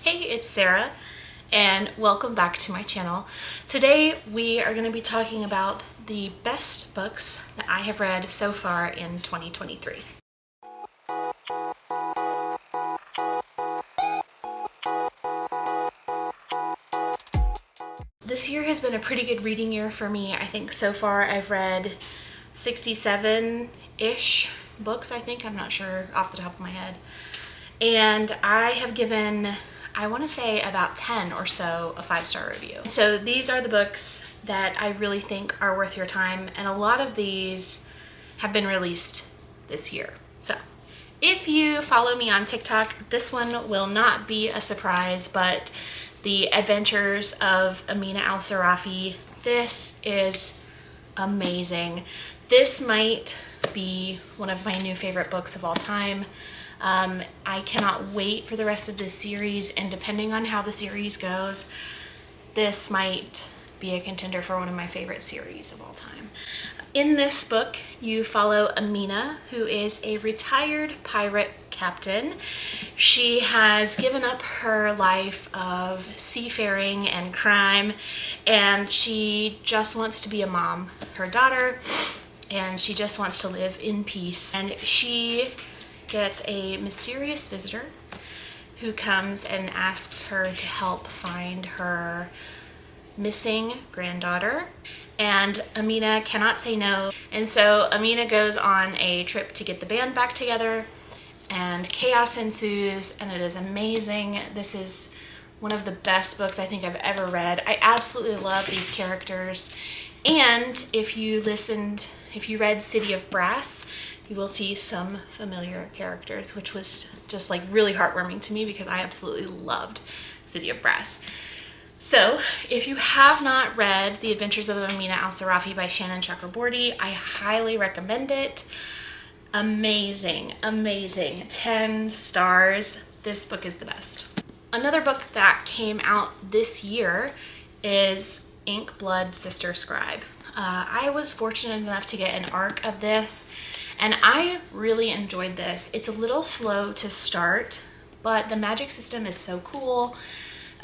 Hey, it's Sarah and welcome back to my channel. Today we are going to be talking about the best books that I have read so far in 2023. This year has been a pretty good reading year for me. I think so far I've read 67-ish books, I think. I'm not sure off the top of my head. And I have given, I want to say about 10 or so a 5-star review. So these are the books that I really think are worth your time, and a lot of these have been released this year. So if you follow me on TikTok, this one will not be a surprise, but The Adventures of Amina al-Sirafi. This is amazing. This might be one of my new favorite books of all time. I cannot wait for the rest of this series, and depending on how the series goes, this might be a contender for one of my favorite series of all time. In this book, you follow Amina, who is a retired pirate captain. She has given up her life of seafaring and crime, and she just wants to be a mom, her daughter, and she just wants to live in peace. And she gets a mysterious visitor who comes and asks her to help find her missing granddaughter, and Amina cannot say no. And so Amina goes on a trip to get the band back together, and chaos ensues, and it is amazing. This is one of the best books I think I've ever read. I absolutely love these characters, and if you read City of Brass, you will see some familiar characters, which was just like really heartwarming to me because I absolutely loved City of Brass. So if you have not read The Adventures of Amina al-Sirafi by Shannon Chakraborty, I highly recommend it. Amazing, amazing. 10 stars. This book is the best. Another book that came out this year is Ink, Blood, Sister, Scribe. I was fortunate enough to get an arc of this, and I really enjoyed this. It's a little slow to start, but the magic system is so cool.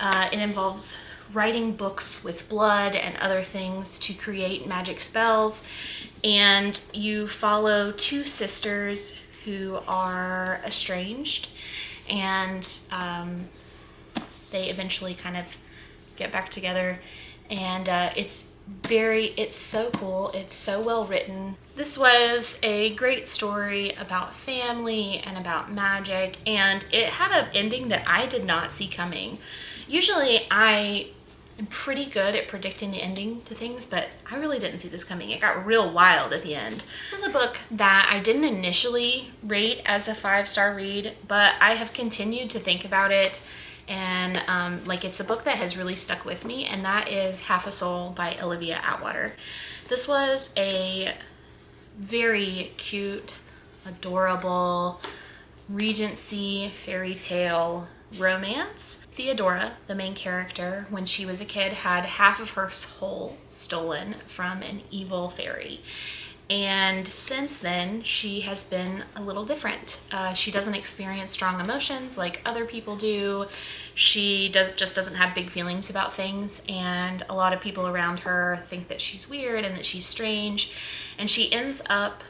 It involves writing books with blood and other things to create magic spells, and you follow two sisters who are estranged, and they eventually kind of get back together, and it's so cool. It's so well written. This was a great story about family and about magic, and it had an ending that I did not see coming. Usually I am pretty good at predicting the ending to things, but I really didn't see this coming. It got real wild at the end. This is a book that I didn't initially rate as a 5-star read, but I have continued to think about it, and it's a book that has really stuck with me, and that is Half a Soul by Olivia Atwater. This was a very cute, adorable Regency fairy tale romance. Theodora, the main character, when she was a kid, had half of her soul stolen from an evil fairy. And since then, she has been a little different. She doesn't experience strong emotions like other people do. She just doesn't have big feelings about things, and a lot of people around her think that she's weird and that she's strange. And she ends up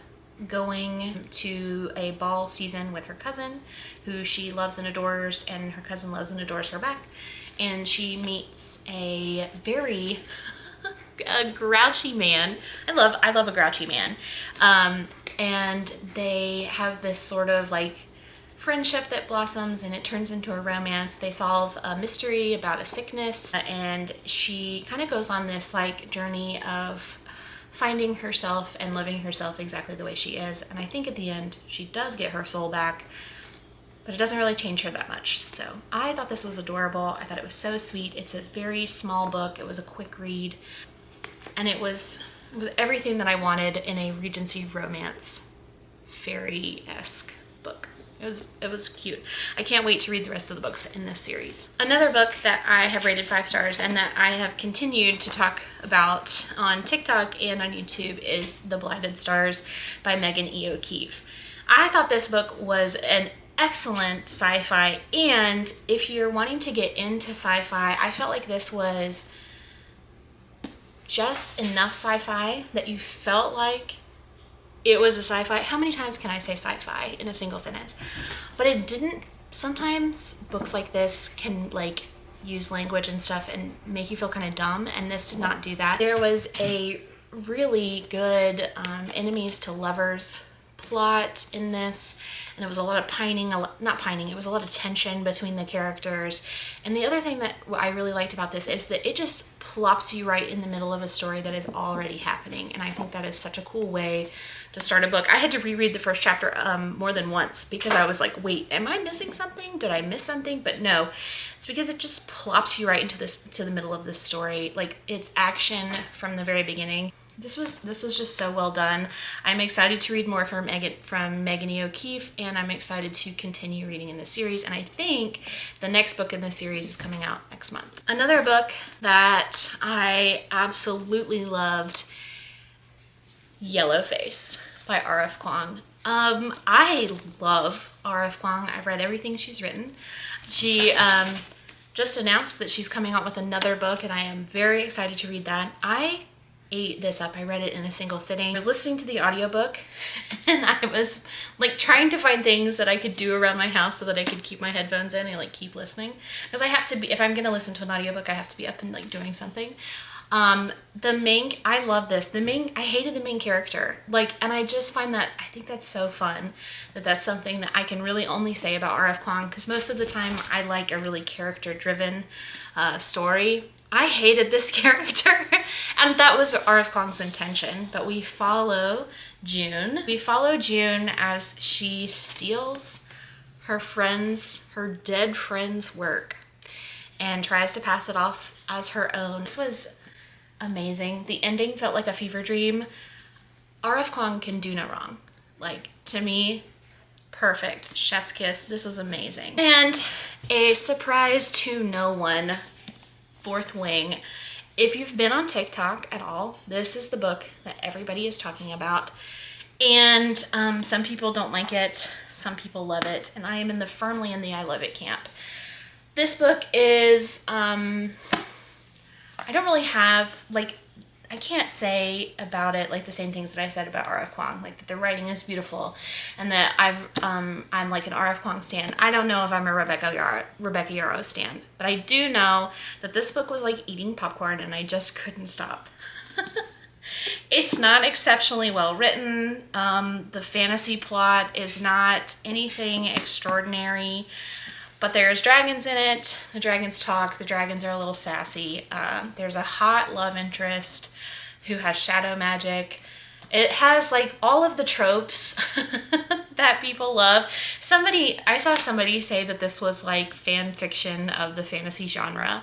going to a ball season with her cousin, who she loves and adores, and her cousin loves and adores her back. And she meets a very grouchy man. I love a grouchy man. And they have this sort of like friendship that blossoms, and it turns into a romance. They solve a mystery about a sickness, and she kind of goes on this like journey of finding herself and loving herself exactly the way she is. And I think at the end she does get her soul back, but it doesn't really change her that much. So I thought this was adorable. I thought it was so sweet. It's a very small book. It was a quick read, and it was everything that I wanted in a Regency romance fairy-esque book. It was cute. I can't wait to read the rest of the books in this series. Another book that I have rated 5 stars and that I have continued to talk about on TikTok and on YouTube is The Blighted Stars by Megan E. Okeefe. I thought this book was an excellent sci-fi, and if you're wanting to get into sci-fi, I felt like this was just enough sci-fi that you felt like it was a sci-fi. How many times can I say sci-fi in a single sentence? But it didn't. Sometimes books like this can like use language and stuff and make you feel kind of dumb, and this did not do that. There was a really good enemies to lovers plot in this, and it was a lot of it was a lot of tension between the characters. And the other thing that I really liked about this is that it just plops you right in the middle of a story that is already happening, and I think that is such a cool way to start a book. I had to reread the first chapter more than once because I was like, wait, am I missing something? Did I miss something? But no, it's because it just plops you right into the middle of this story. Like, it's action from the very beginning. This was just so well done. I'm excited to read more from Megan O'Keefe, and I'm excited to continue reading in this series. And I think the next book in this series is coming out next month. Another book that I absolutely loved, Yellowface by R.F. Kuang. I love R.F. Kuang. I've read everything she's written. She just announced that she's coming out with another book, and I am very excited to read that. I ate this up. I read it in a single sitting. I was listening to the audiobook and I was like trying to find things that I could do around my house so that I could keep my headphones in and like keep listening, because I have to be, if I'm gonna listen to an audiobook, I have to be up and like doing something. I love this. I hated the main character, like, and I just find that, I think that's so fun that that's something that I can really only say about R.F. Kuang, because most of the time I like a really character driven story. I hated this character, and that was R.F. Kuang's intention. But we follow June. We follow June as she steals her dead friend's work and tries to pass it off as her own. This was amazing. The ending felt like a fever dream. R.F. Kuang can do no wrong. Like, to me, perfect. Chef's kiss. This was amazing. And a surprise to no one, Fourth Wing. If you've been on TikTok at all, this is the book that everybody is talking about. And some people don't like it, some people love it, and I am firmly in the I love it camp. This book is, I don't really have, like, I can't say about it like the same things that I said about R.F. Kuang, like that the writing is beautiful and that I'm like an R.F. Kuang stan. I don't know if I'm a Rebecca Yarros stan, but I do know that this book was like eating popcorn and I just couldn't stop. It's not exceptionally well written. The fantasy plot is not anything extraordinary, but there's dragons in it. The dragons talk. The dragons are a little sassy. There's a hot love interest who has shadow magic. It has like all of the tropes that people love. I saw somebody say that this was like fan fiction of the fantasy genre.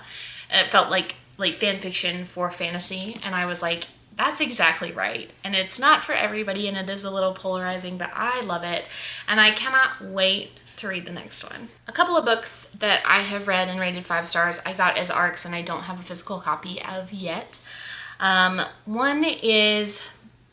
It felt like fan fiction for fantasy, and I was like, that's exactly right. And it's not for everybody, and it is a little polarizing, but I love it, and I cannot wait to read the next one. A couple of books that I have read and rated 5 stars I got as ARCs and I don't have a physical copy of yet. One is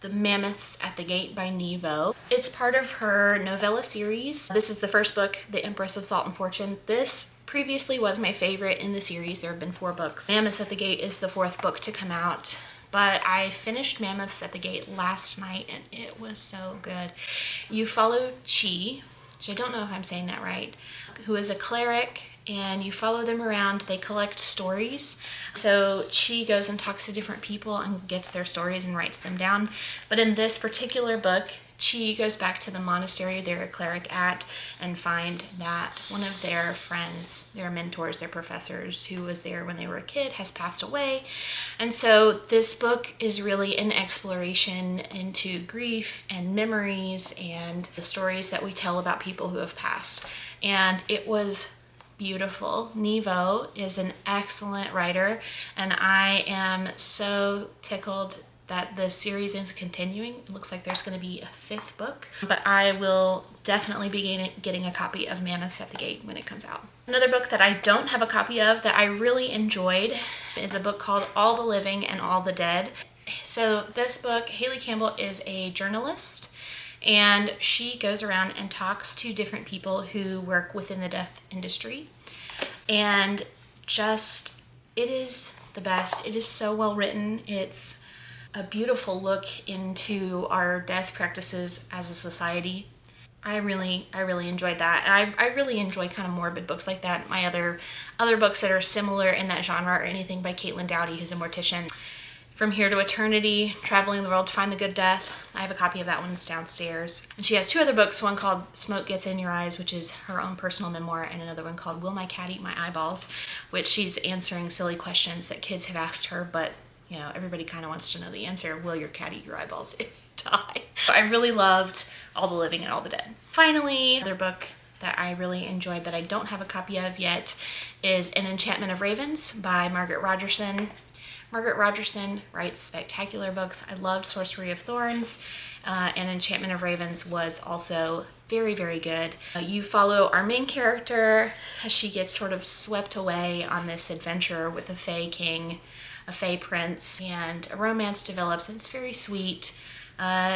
The Mammoths at the Gate by Nghi. It's part of her novella series. This is the first book, The Empress of Salt and Fortune. This previously was my favorite in the series. There have been 4 books. Mammoths at the Gate is the 4th book to come out. But I finished Mammoths at the Gate last night and it was so good. You follow Chi, which I don't know if I'm saying that right, who is a cleric, and you follow them around. They collect stories. So Chi goes and talks to different people and gets their stories and writes them down. But in this particular book, Chi goes back to the monastery they're a cleric at and find that one of their friends, their mentors, their professors, who was there when they were a kid, has passed away. And so this book is really an exploration into grief and memories and the stories that we tell about people who have passed. And it was beautiful. Nghi is an excellent writer, and I am so tickled that the series is continuing. It looks like there's going to be a 5th book, but I will definitely be getting a copy of Mammoths at the Gate when it comes out. Another book that I don't have a copy of that I really enjoyed is a book called All the Living and All the Dead. So this book, Haley Campbell is a journalist, And she goes around and talks to different people who work within the death industry. And just, it is the best. It is so well written. It's a beautiful look into our death practices as a society. I really enjoyed that. And I really enjoy kind of morbid books like that. My other books that are similar in that genre are anything by Caitlin Doughty, who's a mortician. From Here to Eternity, Traveling the World to Find the Good Death. I have a copy of that one. It's downstairs. And she has two other books, one called Smoke Gets in Your Eyes, which is her own personal memoir, and another one called Will My Cat Eat My Eyeballs, which she's answering silly questions that kids have asked her, but you know, everybody kind of wants to know the answer. Will your cat eat your eyeballs if you die? I really loved All the Living and All the Dead. Finally, another book that I really enjoyed that I don't have a copy of yet is An Enchantment of Ravens by Margaret Rodgerson. Margaret Rodgerson writes spectacular books. I loved Sorcery of Thorns, and Enchantment of Ravens was also very, very good. You follow our main character as she gets sort of swept away on this adventure with a Fae King, a Fae Prince, and a romance develops, and it's very sweet.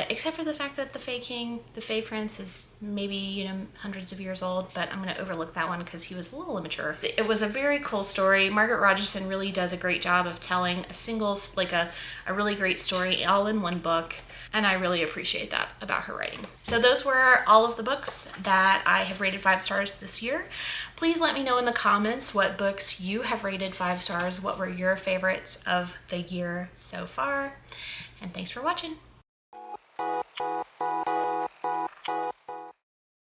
Except for the fact that the Fae King, the Fae Prince, is maybe, you know, hundreds of years old, but I'm going to overlook that one because he was a little immature. It was a very cool story. Margaret Rodgerson really does a great job of telling a single, like a really great story all in one book, and I really appreciate that about her writing. So those were all of the books that I have rated 5 stars this year. Please let me know in the comments what books you have rated 5 stars, what were your favorites of the year so far, and thanks for watching.